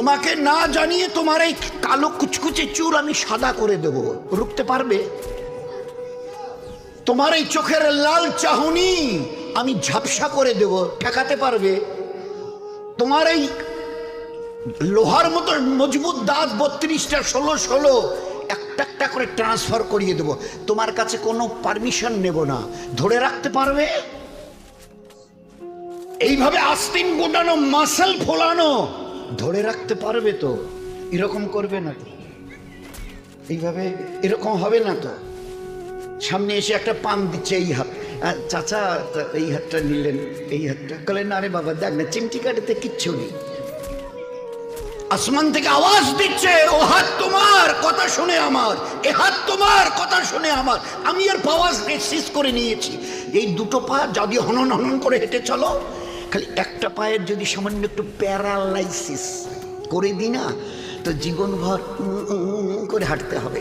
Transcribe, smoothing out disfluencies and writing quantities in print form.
তোমাকে না জানিয়ে তোমার এই কালো কুচকুচে চুল আমি সাদা করে দেব, রুখতে পারবে? তোমার এই চোখের লাল চাহনি আমি ঝাপসা করে দেব, ঠেকাতে পারবে? তোমার এই লোহার মতো মজবুত দাঁত 32টা 16 একটা একটা করে ট্রান্সফার করিয়ে দেব, তোমার কাছে কোনো পারমিশন নেব না, ধরে রাখতে পারবে? এইভাবে আস্তিন গোটানো মাসল ফোলানো ধরে রাখতে পারবে তো? এরকম করবে না তো? এইভাবে এরকম হবে না তো? সামনে এসে একটা পান দিচ্ছে, এই হাত, চাচা এই হাতটা নিলেন, এই হাতটা বলেন, আরে বাবা দেখ না চিমটি কাটিতে কিচ্ছু নেই। আসমান থেকে আওয়াজ দিচ্ছে, ও হাত তোমার কথা শুনে আমার, এ হাত তোমার কথা শুনে আমার, আমি আর পাওয়াজ সিজ করে নিয়েছি। এই দুটো পা যদি হনন হনন করে হেঁটে চলো, খালি একটা পায়ের যদি সামান্য একটু প্যারালাইসিস করে দিই না, তো জীবনভর করে হাঁটতে হবে।